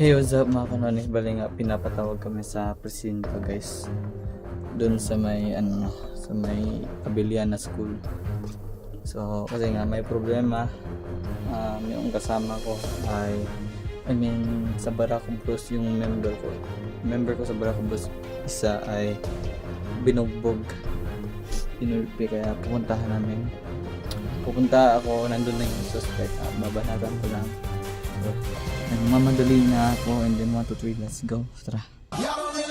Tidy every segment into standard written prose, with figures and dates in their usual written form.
Hey, what's up mga kanonis? Bali nga, pinapatawag kami sa presinto guys. Doon sa may, sa may Abiliana School. So, kasi nga may problema. Yung kasama ko ay, sa Barako Bros yung member ko. Member ko sa Barako Bros, isa ay binugbog. Pinulpi, kaya pupuntahan namin. Pupunta ako, nandun na yung suspect. Babanatan ko lang. So, nagmamadali na ako and then 1, 2, 3, let's go. Tara. Okay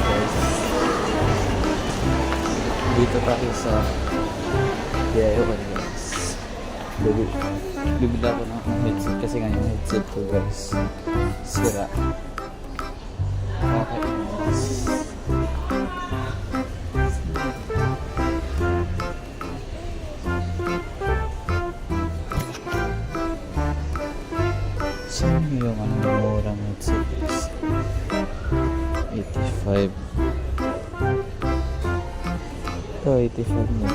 guys. Dito tayo sa Diayo ko guys. Bibila ko ng headset kasi nga yung headset ko guys sira. Okay guys. Saan yung murang headset guys? 85. Ito 85 na.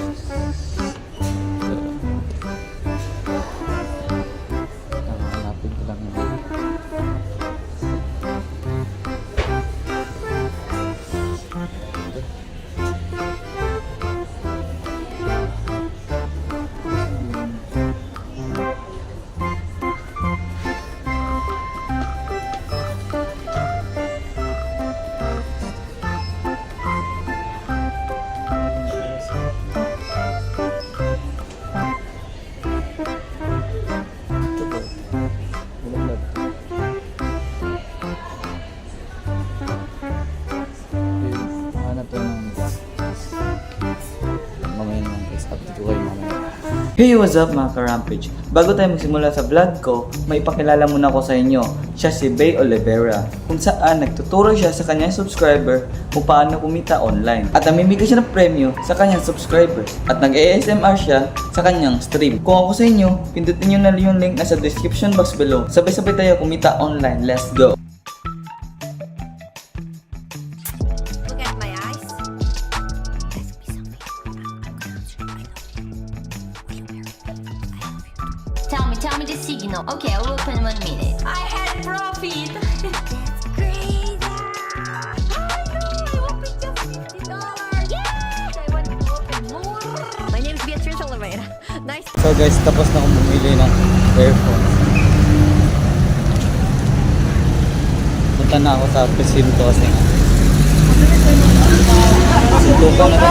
Hey, what's up mga ka-Rampage? Bago tayo magsimula sa vlog ko, may ipakilala muna ko sa inyo. Siya si Bay Olivera, kung saan nagtuturo siya sa kanyang subscriber kung paano kumita online. At namimigay siya ng premyo sa kanyang subscribers. At nag-ASMR siya sa kanyang stream. Kung ako sa inyo, pindutin nyo na yung link nasa description box below. Sabay-sabay tayo kumita online. Let's go! Tell me the signal. Okay, I will open 1 minute. I had profit. That's crazy. I opened just $50. Yes! I want to open more. My name is Beatrice Olivera. Nice. So guys, tapos na akong bumili ng earphones. Punta na ako sa presinto kasi nga. Suntukan na to.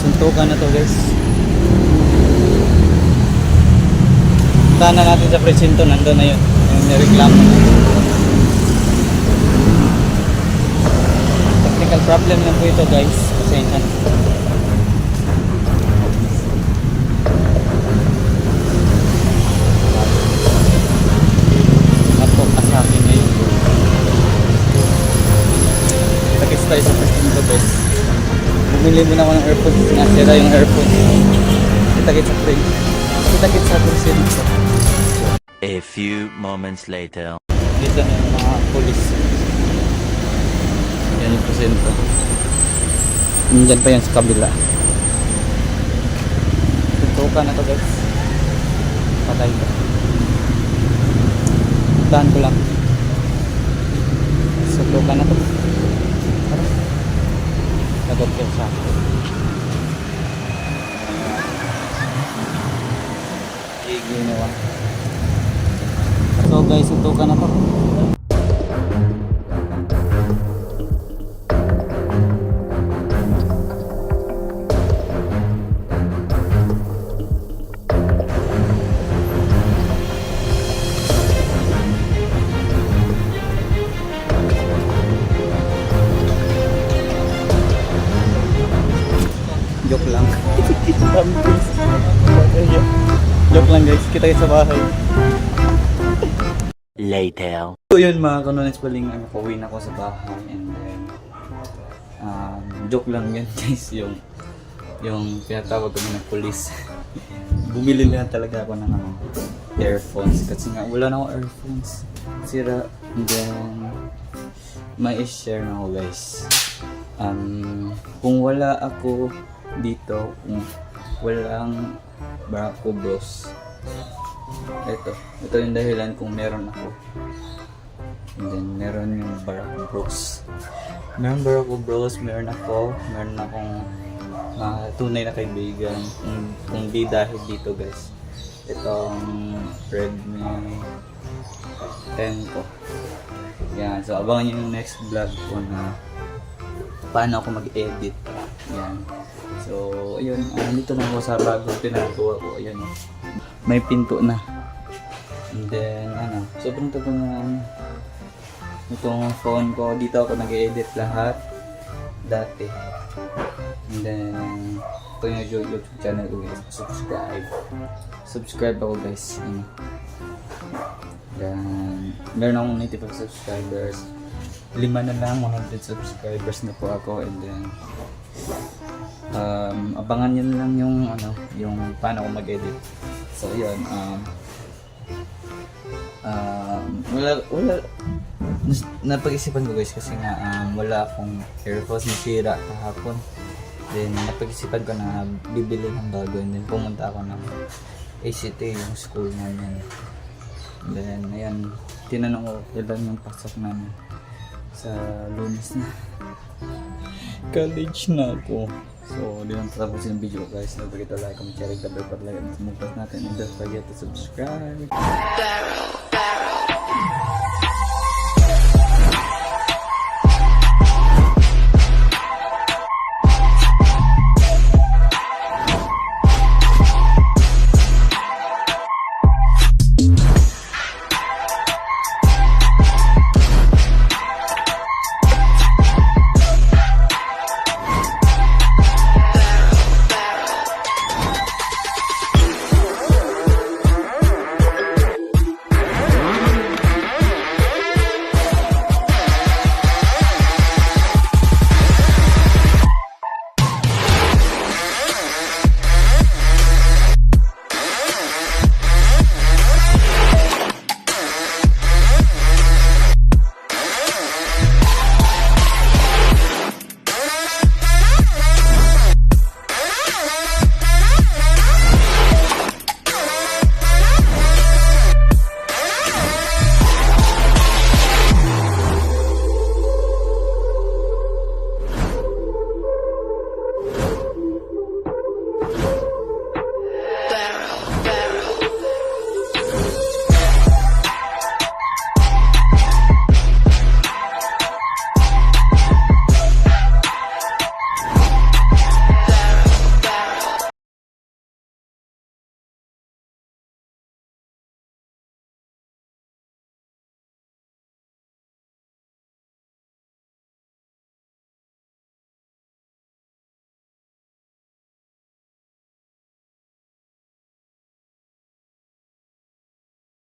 Suntukan na to guys. Punta na natin sa presinto, nandun na yun. Yung nireklamo na. Technical problem lang po ito guys. Pasensya na. Asake na yun. Takits tayo sa presinto guys. Bumili muna ako ng earphones. Nasira yung earphones. Takits sa frame. Takits sa presinto. A few moments later. Dito na yung mga police. Yan yung presinto. Nandyan pa yan sa kabila. Tutukan na to guys. Patay ka. Tahan ko lang. Tutukan na to. Agad kayo sa akin. Ginawa. So guys, tutukan na to. Joke lang. Joke lang guys, kita kayo sa bahay. Later. So yun mga kanonis, paling pauwi na ako sa bahay and then joke lang yan guys, yung yung pinatawag kami ng police. Bumili lang talaga ako ng earphones kasi nga wala na akong earphones. Sira. And then, may share na ako guys. Kung wala ako dito, kung walang Barako Bros, ito yung dahilan kung meron ako. And then meron yung Barako Bros. Meron Barako Bros, meron akong mga tunay na kaibigan. Kung di dahil dito guys, itong Redmi 10 ko. Yan, so abangan nyo yung next vlog ko na paano ako mag-edit. Yan. So, ayun, nandito na ako sa bagong pinagawa ko. Ayun, may pinto na. And then, sobrang tagal na itong phone ko. Dito ako nag-edit lahat dati. And then, ito yung YouTube channel ko guys. Subscribe ako guys. Then, meron akong 95 subscribers. 5 na lang, 100 subscribers na po ako. And then, abangan nyo na lang yung paano ako mag-edit. So, yun. Wala. Napag-isipan ko guys kasi nga wala akong earphones, nasira kahapon. Then, napag-isipan ko na bibili ng bago. And then, pumunta ako ng ACT, yung school namin. And then, ayan, tinanong ko ilan yung pasok namin sa Lunes na. College na ako. So, di lang tatapusin yung video guys. Don't forget to like, comment, share, the bell button, like, and subscribe natin. And don't forget to subscribe.